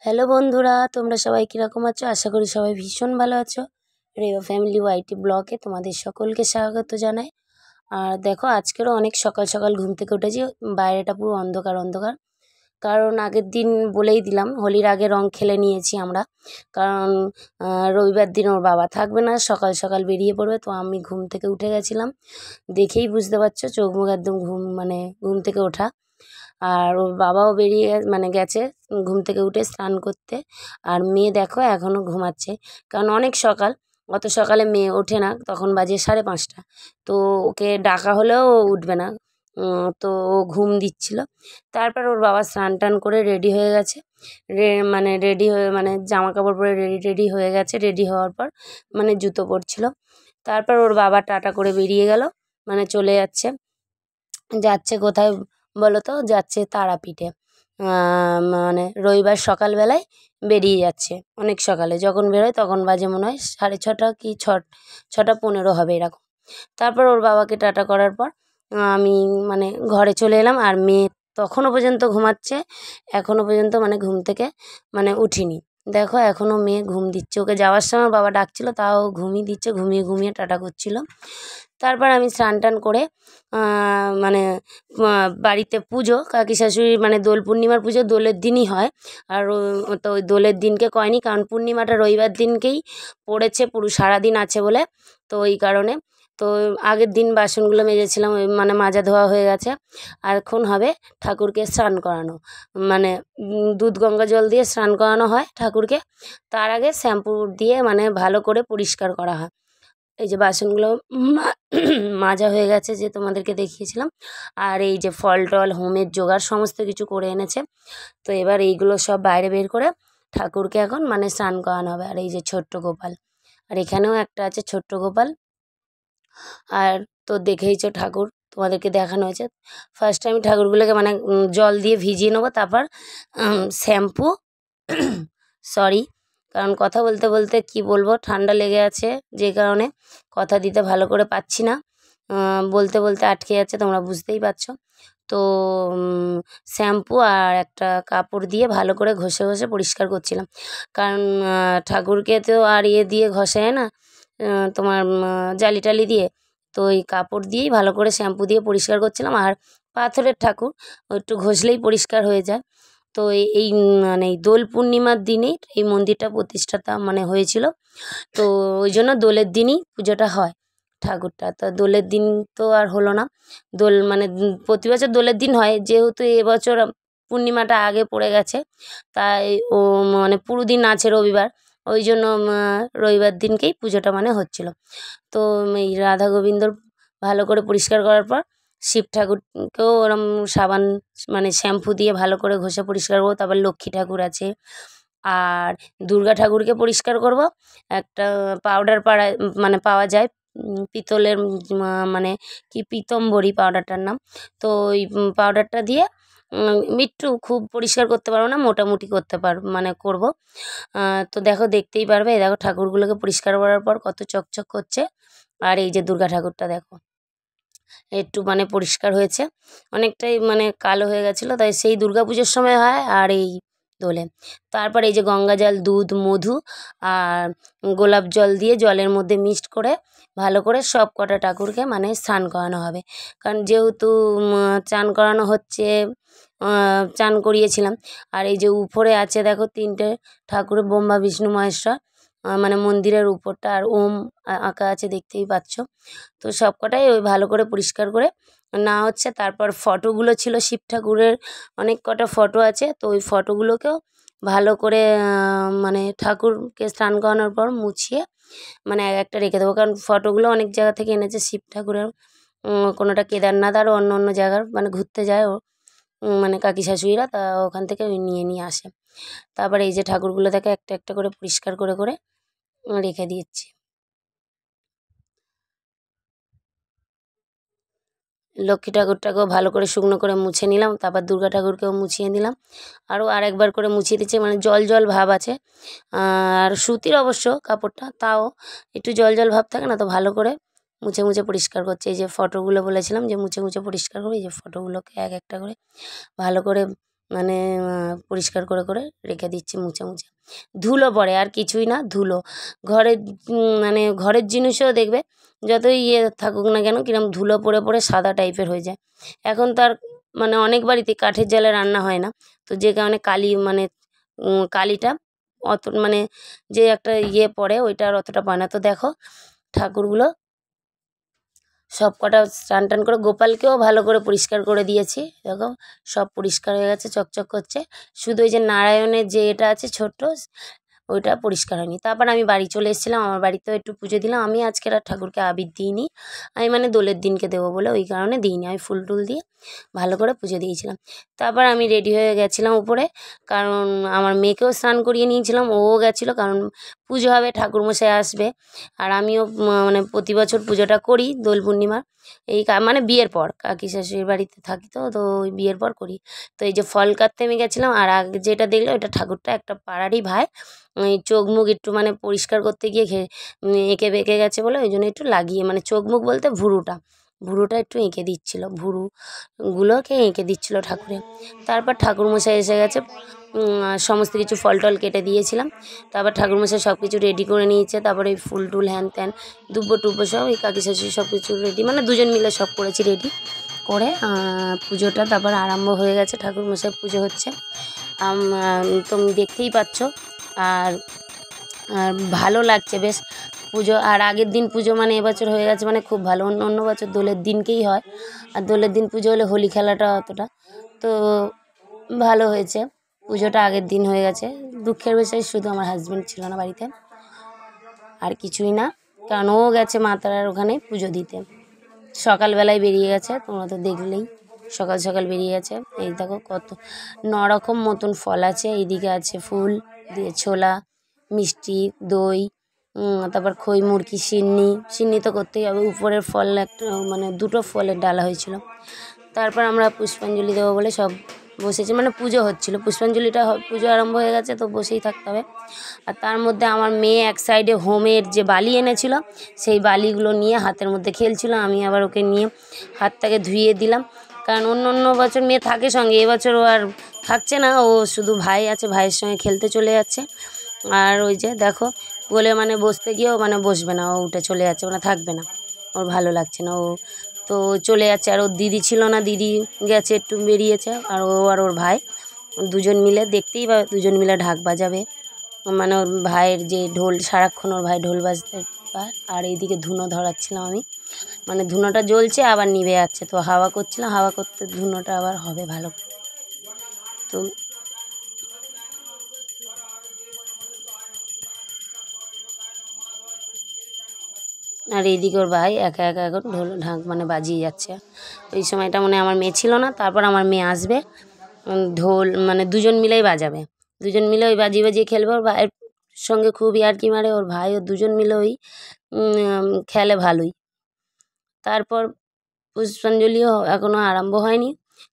Hello বন্ধুরা, তোমরা সবাই কীরকম আছো? আশা করি সবাই ভীষণ ভালো আছো। রেও ফ্যামিলি ওয়াইটি ব্লগে তোমাদের সকলকে স্বাগত জানাই। আর দেখো, আজকেরও অনেক সকাল সকাল ঘুম থেকে উঠেছি। বাইরেটা পুরো অন্ধকার অন্ধকার, কারণ আগের দিন বলেই দিলাম হোলির আগে রং খেলে নিয়েছি আমরা। কারণ রবিবার দিন ওর বাবা থাকবে না, সকাল সকাল বেরিয়ে পড়বে। তো আমি ঘুম থেকে উঠে গেছিলাম, দেখেই বুঝতে পারছো চোখ মুখ একদম ঘুম থেকে ওঠা। আর ওর বাবাও বেরিয়ে গেছে ঘুম থেকে উঠে স্নান করতে। আর মেয়ে দেখো এখনও ঘুমাচ্ছে, কারণ অনেক সকাল, অত সকালে মেয়ে ওঠে না, তখন বাজে 5:30। তো ওকে ডাকা হলেও ও উঠবে না। তো ও ঘুম দিচ্ছিল। তারপর ওর বাবা স্নান টান করে রেডি হয়ে গেছে, রেডি হয়ে জামা কাপড় পরে রেডি হয়ে গেছে। রেডি হওয়ার পর জুতো পরছিল। তারপর ওর বাবা টাটা করে বেরিয়ে গেল, চলে যাচ্ছে। যাচ্ছে কোথায় বলো তো? যাচ্ছে তারাপীঠে। রবিবার সকালবেলায় বেরিয়ে যাচ্ছে, অনেক সকালে। যখন বেরোয় তখন বাজে মনে হয় 6:30 কি 6:15 হবে এরকম। তারপর ওর বাবাকে টাটা করার পর আমি ঘরে চলে এলাম। আর মেয়ে তখনও পর্যন্ত ঘুমাচ্ছে, এখনও পর্যন্ত ঘুম থেকে উঠিনি। দেখো এখনও মেয়ে ঘুম দিচ্ছে। ওকে যাওয়ার সময় বাবা ডাকছিল, তাও ঘুমিয়ে দিচ্ছে, ঘুমিয়ে ঘুমিয়ে টাটা করছিল। তারপর আমি স্নান টান করে বাড়িতে পুজো, কাকি শাশুড়ির দোল পূর্ণিমার পুজো দোলের দিনই হয়। আর তো ওই দোলের দিনকে কয়নি, কারণ পূর্ণিমাটা রবিবার দিনকেই পড়েছে, পুরো সারাদিন আছে বলে। তো ওই কারণে তো আগের দিন বাসনগুলো মেজেছিলাম, মাজা ধোয়া হয়ে গেছে। আর এখন হবে ঠাকুরকে স্নান করানো, দুধ গঙ্গা জল দিয়ে স্নান করানো হয় ঠাকুরকে। তার আগে শ্যাম্পু দিয়ে ভালো করে পরিষ্কার করা হয়। এই যে বাসনগুলো মাজা হয়ে গেছে, যে তোমাদেরকে দেখিয়েছিলাম। আর এই যে ফল টল হোমের জোগাড় সমস্ত কিছু করে এনেছে। তো এবার এইগুলো সব বাইরে বের করে ঠাকুরকে এখন স্নান করানো হবে। আর এই যে ছোট্ট গোপাল, আর এখানেও একটা আছে ছোট্ট গোপাল। আর তো দেখেইছো ঠাকুর, তোমাদেরকে দেখানো হয়েছে। ফার্স্টে আমি ঠাকুরগুলোকে জল দিয়ে ভিজিয়ে নেবো, তারপর শ্যাম্পু সরি, কারণ কথা বলতে বলতে কি বলবো, ঠান্ডা লেগে আছে, যে কারণে কথা দিতে ভালো করে পাচ্ছি না। বলতে বলতে আটকে যাচ্ছে, তোমরা বুঝতেই পারছো। তো শ্যাম্পু আর একটা কাপড় দিয়ে ভালো করে ঘষে ঘষে পরিষ্কার করছিলাম। কারণ ঠাকুরকে তো আর দিয়ে ঘষায় না, তোমার জালি টালি দিয়ে। তো ওই কাপড় দিয়েই ভালো করে শ্যাম্পু দিয়ে পরিষ্কার করছিলাম। আর পাথরের ঠাকুর, একটু ঘষলেই পরিষ্কার হয়ে যায়। তো এই এই দোল পূর্ণিমার দিনেই এই মন্দিরটা প্রতিষ্ঠাতা হয়েছিল। তো ওই জন্য দোলের দিনই পুজোটা হয় ঠাকুরটা। তো দোলের দিন তো আর হলো না। দোল প্রতি বছর দোলের দিন হয়, যেহেতু এবছর পূর্ণিমাটা আগে পড়ে গেছে, তাই ও পুরো দিন আছে রবিবার, ওই জন্য রবিবার দিনকেই পুজোটা হচ্ছিল। তো এই রাধা গোবিন্দর ভালো করে পরিষ্কার করার পর শিব ঠাকুরকেও ওরম সাবান শ্যাম্পু দিয়ে ভালো করে ঘষে পরিষ্কার করবো। তারপর লক্ষ্মী ঠাকুর আছে, আর দুর্গা ঠাকুরকে পরিষ্কার করব। একটা পাউডার পাওয়া যায় পিতলের, কি পীতম্বরী পাউডারটার নাম। তো ওই পাউডারটা দিয়ে একটু খুব পরিষ্কার করতে পারবো না, মোটামুটি করতে করব। তো দেখো, দেখতেই পারবে। এই দেখো ঠাকুরগুলোকে পরিষ্কার করার পর কত চকচক করছে। আর এই যে দুর্গা ঠাকুরটা দেখো, একটু পরিষ্কার হয়েছে, অনেকটাই কালো হয়ে গেছিলো, তাই সেই দুর্গা পুজোর সময় হয় আর এই দোলে। তারপর এই যে গঙ্গা জল, দুধ, মধু আর গোলাপ জল দিয়ে জলের মধ্যে মিক্সড করে ভালো করে সব কটা ঠাকুরকে স্নান করানো হবে। কারণ যেহেতু চান করানো হচ্ছে, চান করিয়েছিলাম। আর এই যে উপরে আছে দেখো 3টে ঠাকুর, ব্রহ্মা বিষ্ণু মহেশ্বর, মন্দিরের উপরটা, আর ওম আঁকা আছে, দেখতেই পাচ্ছ। তো সব কটাই ওই ভালো করে পরিষ্কার করে না হচ্ছে। তারপর ফটোগুলো ছিল শিব ঠাকুরের, অনেক কটা ফটো আছে। তো ওই ফটোগুলোকেও ভালো করে ঠাকুরকে স্নান করানোর পর মুছিয়ে এক একটা রেখে দেবো। কারণ ফটোগুলো অনেক জায়গা থেকে এনেছে শিব ঠাকুরের, কোনোটা কেদারনাথ, আর অন্য অন্য জায়গার ঘুরতে যায় ও কাকি শাশুড়িরা, তা ওখান থেকে ওই নিয়ে নিয়ে আসে। তারপরে এই যে ঠাকুরগুলো দেখে একটা একটা করে পরিষ্কার করে করে রেখে দিচ্ছি। লক্ষ্মী ঠাকুরটাকেও ভালো করে শুকনো করে মুছে নিলাম। তারপর দুর্গা ঠাকুরকেও মুছিয়ে নিলাম, আরও আরেকবার করে মুছিয়ে দিচ্ছি। জল জল ভাব আছে, আর সুতির অবশ্য কাপড়টা, তাও একটু জল জল ভাব থাকে না, তো ভালো করে মুছে মুছে পরিষ্কার করছে। এই যে ফটোগুলো বলেছিলাম যে মুছে মুছে পরিষ্কার করে, এই যে ফটোগুলোকে এক একটা করে ভালো করে মানে পরিষ্কার করে করে রেখে দিচ্ছি মুছে মুছে। ধুলো পড়ে, আর কিছুই না, ধুলো। ঘরের মানে ঘরের জিনিসও দেখবে যতই থাকুক না কেন কিরম ধুলো পড়ে পড়ে সাদা টাইপের হয়ে যায়। এখন তো আর মানে অনেক বাড়িতে কাঠের জালে রান্না হয় না, তো যে কারণে কালি মানে কালিটা অত মানে যে একটা পড়ে ওইটা আর অতটা পড়ে না। তো দেখো ঠাকুরগুলো সব কটা স্নান টান করে গোপালকেও ভালো করে পরিষ্কার করে দিয়েছি। দেখো সব পরিষ্কার হয়ে গেছে, চকচক করছে। শুধু ওই যে নারায়ণের যে এটা আছে ছোট্ট, ওইটা পরিষ্কার হয়নি। তারপর আমি বাড়ি চলে এসেছিলাম, আমার বাড়িতেও একটু পুজো দিলাম। আমি আজকের আর ঠাকুরকে আবির দিইনি, আমি মানে দোলের দিনকে দেবো বলে ওই কারণে দিইনি। আমি ফুল টুল দিয়ে ভালো করে পুজো দিয়েছিলাম। তারপর আমি রেডি হয়ে গেছিলাম উপরে, কারণ আমার মেয়েকেও স্নান করিয়ে নিয়েছিলাম, ও গেছিলো কারণ পুজো হবে, ঠাকুরমশাই আসবে। আর আমিও মানে প্রতি বছর পুজোটা করি দোল পূর্ণিমার, এই মানে বিয়ের পর কাকি শাশুড়ির বাড়িতে থাকি, তো তো ওই বিয়ের পর করি। তো এই যে ফল কাটতে আমি গেছিলাম, আর আগে যেটা দেখলে ওইটা ঠাকুরটা একটা পাড়ারই ভাই, ওই চোখ মুখ একটু মানে পরিষ্কার করতে গিয়ে এঁকে বেঁকে গেছে বলে ওই জন্য একটু লাগিয়ে, মানে চোখ মুখ বলতে ভুরুটা একটু এঁকে দিচ্ছিলো, ভুরুগুলোকে এঁকে দিচ্ছিলো ঠাকুরের। তারপর ঠাকুরমশাই এসে গেছে, সমস্ত কিছু ফল টল কেটে দিয়েছিলাম। তারপর ঠাকুরমশাই সব কিছু রেডি করে নিয়েছে। তারপরে এই ফুল টুল হ্যান ত্যান দুব্বো টুব্বো সব এই কাকি শাশুড়ি সব কিছু রেডি, মানে দুজন মিলে সব করেছি রেডি করে। পুজোটা তারপর আরম্ভ হয়ে গেছে, ঠাকুরমশাই পুজো হচ্ছে, তুমি দেখতেই পাচ্ছ। আর আর ভালো লাগছে বেশ পুজো। আর আগের দিন পুজো মানে এবছর হয়ে গেছে মানে খুব ভালো। অন্য বছর দোলের দিনকেই হয়, আর দোলের দিন পুজো হলে হোলি খেলাটা অতটা তো ভালো হয়েছে। পুজোটা আগের দিন হয়ে গেছে। দুঃখের বিষয় শুধু আমার হাজব্যান্ড ছিল না বাড়িতে, আর কিছুই না, কারণ ও গেছে মা তারার ওখানে পুজো দিতে। সকালবেলায় বেরিয়ে গেছে, তোমরা তো দেখলেই সকাল সকাল বেরিয়ে গেছে। এই দেখো কত 9 রকম মতন ফল আছে, এইদিকে আছে ফুল দিয়ে ছোলা, মিষ্টি, দই, তারপর খই মুরকি, সিন্নি তো করতেই হবে। উপরের ফল একটা মানে 2টো ফলের ডালা হয়েছিল। তারপর আমরা পুষ্পাঞ্জলি দেবো বলে সব বসেছি, মানে পুজো হচ্ছিলো, পুষ্পাঞ্জলিটা পুজো আরম্ভ হয়ে গেছে তো বসেই থাকতে হবে। আর তার মধ্যে আমার মেয়ে এক সাইডে হোমের যে বালি এনেছিল সেই বালিগুলো নিয়ে হাতের মধ্যে খেলছিল, আমি আবার ওকে নিয়ে হাতটাকে ধুইয়ে দিলাম। কারণ অন্য বছর মেয়ে থাকে সঙ্গে, এবছর ও আর থাকছে না, ও শুধু ভাই আছে, ভাইয়ের সঙ্গে খেলতে চলে যাচ্ছে। আর ওই যে দেখো বলে মানে বসতে গিয়েও মানে বসবে না, ও উঠে চলে যাচ্ছে, মানে থাকবে না, ওর ভালো লাগছে না, ও তো চলে যাচ্ছে। আর ওর দিদি ছিল না, দিদি গেছে একটু বেরিয়েছে, আর ও আর ওর ভাই দুজন মিলে দেখতেই পাবে, দুজন মিলে ঢাক বাজাবে। মানে ওর ভাইয়ের যে ঢোল, সারাক্ষণ ওর ভাই ঢোল বাজতে পায়। আর এইদিকে ধুনো ধরাচ্ছিলাম আমি, মানে ধুনোটা জ্বলছে আবার নিভে যাচ্ছে, তো হাওয়া করছিলাম, হাওয়া করতে ধুনোটা আবার হবে ভালো। তো আর এইদিকে ওর ভাই একা একা এখন ঢাক মানে বাজিয়ে যাচ্ছে। ওই সময়টা মানে আমার মেয়ে ছিল না, তারপর আমার মেয়ে আসবে, ঢোল মানে দুজন মিলেই বাজাবে, দুজন মিলে ওই বাজিয়ে বাজিয়ে খেলবে। ওর ভাইয়ের সঙ্গে খুব ইয়ার্কি মারে ওর ভাই, ও দুজন মিলে ওই খেলে ভালোই। তারপর পুষ্পাঞ্জলিও এখনও আরম্ভ হয়নি,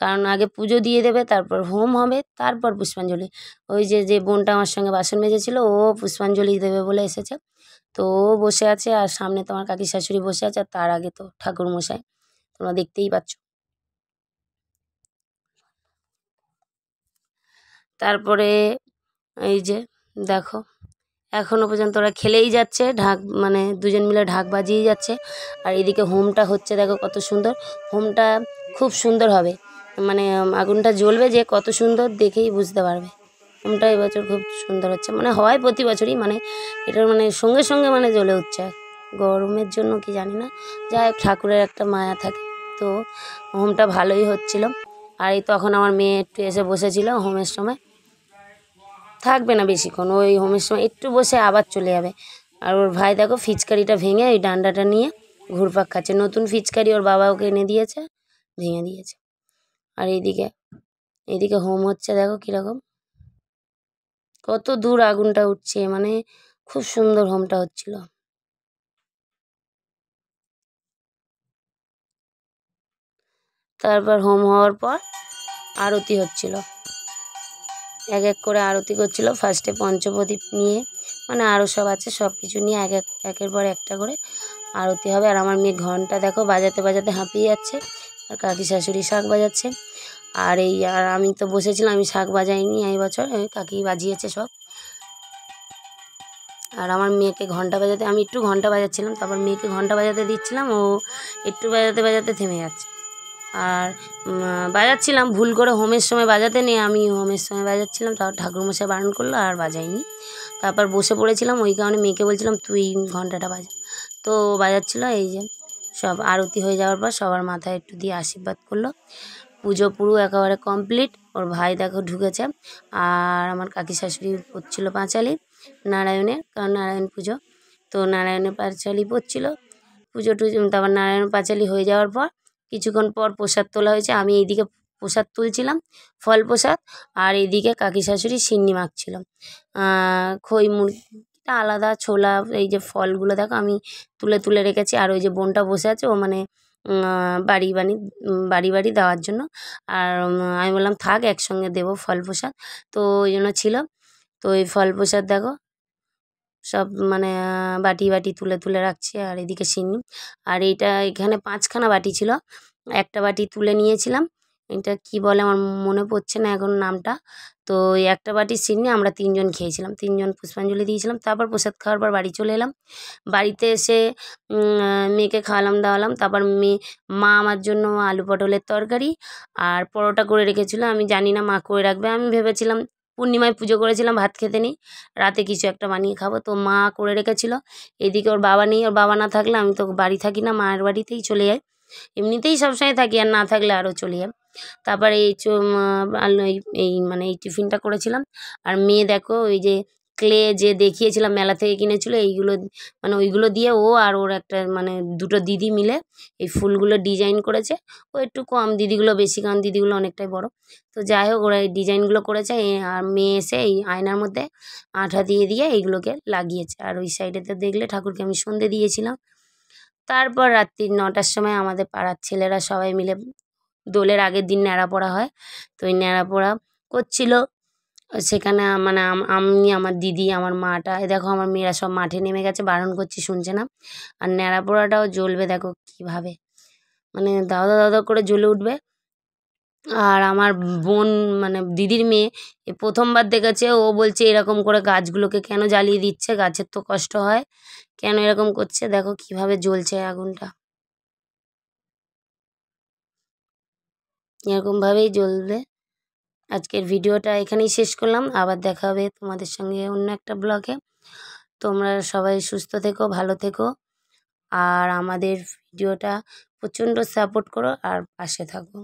কারণ আগে পুজো দিয়ে দেবে, তারপর হোম হবে, তারপর পুষ্পাঞ্জলি। ওই যে বোনটা আমার সঙ্গে বাসন মেজেছিল, ও পুষ্পাঞ্জলি দেবে বলে এসেছে, তো ও বসে আছে। আর সামনে তোমার কাকি শাশুড়ি বসে আছে, আর তার আগে তো ঠাকুরমশাই, তোমরা দেখতেই পাচ্ছ। তারপরে এই যে দেখো এখনও পর্যন্ত ওরা খেলেই যাচ্ছে, ঢাক মানে দুজন মিলে ঢাক বাজিয়েই যাচ্ছে। আর এদিকে হোমটা হচ্ছে, দেখো কত সুন্দর হোমটা, খুব সুন্দর হবে, মানে আগুনটা জ্বলবে যে কত সুন্দর দেখেই বুঝতে পারবে। হোমটা এবছর খুব সুন্দর হচ্ছে, মানে হয় প্রতি বছরই, মানে এটার মানে সঙ্গে সঙ্গে মানে জ্বলে উঠছে। গরমের জন্য কি জানি না, যাই হোক ঠাকুরের একটা মায়া থাকে, তো হোমটা ভালোই হচ্ছিল। আর এই তখন আমার মেয়ে একটু এসে বসেছিল, হোমের সময় থাকবে না বেশিক্ষণ, ওই হোমের সময় একটু বসে আবার চলে যাবে। আর ওর ভাই দেখো ফিচকারিটা ভেঙে ওই ডান্ডাটা নিয়ে ঘুরপাক খাচ্ছে, নতুন ফিচকারি ওর বাবা ওকে এনে দিয়েছে, ভেঙে দিয়েছে। আর এইদিকে হোম হচ্ছে, দেখো কীরকম কত দূর আগুনটা উঠছে, মানে খুব সুন্দর হোমটা হচ্ছিল। তারপর হোম হওয়ার পর আরতি হচ্ছিল, এক এক করে আরতি করছিল। ফার্স্টে পঞ্চপ্রদীপ নিয়ে, মানে আরও সব আছে, সব কিছু নিয়ে একের পর একটা করে আরতি হবে। আর আমার মেয়ে ঘন্টা দেখো বাজাতে বাজাতে হাঁপিয়ে যাচ্ছে, আর কাকি শাশুড়ি শাঁখ বাজাচ্ছে। আর আমি তো বসেছিলাম, আমি শাক বাজাইনি এই বছর, কাকি বাজিয়েছে সব। আর আমার মেয়েকে ঘন্টা বাজাতে, আমি একটু ঘন্টা বাজাচ্ছিলাম, তারপর মেয়েকে ঘন্টা বাজাতে দিচ্ছিলাম, ও একটু বাজাতে বাজাতে থেমে যাচ্ছে। আর বাজাচ্ছিলাম, ভুল করে হোমের সময় বাজাতে নেই, আমি হোমের সময় বাজাচ্ছিলাম, তারপর ঠাকুরমশাই বারণ করলো আর বাজাইনি। তারপর বসে পড়েছিলাম, ওই কারণে মেয়েকে বলছিলাম তুই ঘন্টাটা বাজা। তো বাজাচ্ছিলো। এই যে সব আরতি হয়ে যাওয়ার পর সবার মাথায় একটু দিয়ে আশীর্বাদ করলো। পুজো পুরো একেবারে কমপ্লিট। ওর ভাই দেখো ঢুকেছে। আর আমার কাকি শাশুড়ি পড়ছিল পাঁচালি নারায়ণের, কারণ নারায়ণ পুজো, তো নারায়ণের পাঁচালি পড়ছিল। পুজো টুজো, তারপর নারায়ণ পাঁচালি হয়ে যাওয়ার পর কিছুক্ষণ পর প্রসাদ তোলা হয়েছে। আমি এইদিকে প্রসাদ তুলছিলাম, ফল প্রসাদ, আর এইদিকে কাকি শাশুড়ি সিন্নি মাখছিল। খই মুড়িটা আলাদা, ছোলা, এই যে ফলগুলো দেখো আমি তুলে তুলে রেখেছি। আর ওই যে বোনটা বসে আছে, ও মানে বাড়ি বাড়ি দেওয়ার জন্য। আর আমি বললাম থাক, একসঙ্গে দেবো ফল প্রসাদ, তো ওই জন্য ছিল। তো এই ফল প্রসাদ দেখো সব মানে বাটি বাটি তুলে তুলে রাখছি। আর এদিকে সিন্নি, আর এইটা এখানে 5খানা বাটি ছিল, একটা বাটি তুলে নিয়েছিলাম। এটা কি বলে আমার মনে পড়ছে না এখন নামটা। তো এই একটা বাটি সিন্নি আমরা 3জন খেয়েছিলাম, 3জন পুষ্পাঞ্জলি দিয়েছিলাম। তারপর প্রসাদ খাওয়ার পর বাড়ি চলে এলাম। বাড়িতে এসে মেয়েকে খাওয়ালাম দাওয়ালাম। তারপর মা আমার জন্য আলু পটলের তরকারি আর পরোটা করে রেখেছিলো। আমি জানি না মা করে রাখবে, আমি ভেবেছিলাম পূর্ণিমায় পুজো করেছিলাম, ভাত খেতে নেই, রাতে কিছু একটা বানিয়ে খাবো, তো মা করে রেখেছিল। এদিকে ওর বাবা নেই, ওর বাবা না থাকলে আমি তো বাড়ি থাকি না, মায়ের বাড়িতেই চলে যাই, এমনিতেই সবসময় থাকি, আর না থাকলে আরও চলে যাই। তারপরে এই মানে এই টিফিনটা করেছিলাম। আর মেয়ে দেখো ওই যে ক্লে যে দেখিয়েছিলাম মেলা থেকে কিনেছিল, এইগুলো মানে ওইগুলো দিয়ে ও আর ওর একটা মানে দুটো দিদি মিলে এই ফুলগুলো ডিজাইন করেছে। ও একটু কম, দিদিগুলো বেশি, কারণ দিদিগুলো অনেকটাই বড়। তো যাই হোক, ওরা এই ডিজাইনগুলো করেছে। আর মেয়ে এসে এই আয়নার মধ্যে আঠা দিয়ে দিয়ে এইগুলোকে লাগিয়েছে। আর ওই সাইডেতে দেখলে ঠাকুরকে আমি সন্ধে দিয়েছিলাম। তারপর রাত্রি 9টার সময় আমাদের পাড়ার ছেলেরা সবাই মিলে, দোলের আগের দিন ন্যাড়া পড়া হয়, তো ওই ন্যাড়া পড়া করছিল। সেখানে মানে আমি, আমার দিদি, আমার মাটা, দেখো আমার মেয়েরা সব মাঠে নেমে গেছে, বারণ করছি শুনছে না। আর ন্যাড়া পোড়াটাও জ্বলবে দেখো কীভাবে, মানে দাদা দাদা করে জ্বলে উঠবে। আর আমার বোন মানে দিদির মেয়ে প্রথমবার দেখেছে, ও বলছে এরকম করে গাছগুলোকে কেন জ্বালিয়ে দিচ্ছে, গাছের তো কষ্ট হয়, কেন এরকম করছে, দেখো কিভাবে জ্বলছে আগুনটা, এরকমভাবেই জ্বলবে। আজকের ভিডিওটা এখানেই শেষ করলাম, আবার দেখা হবে তোমাদের সঙ্গে অন্য একটা ব্লগে। তোমরা সবাই সুস্থ থেকো, ভালো থেকো, আর আমাদের ভিডিওটা প্রচণ্ড সাপোর্ট করো আর পাশে থাকো।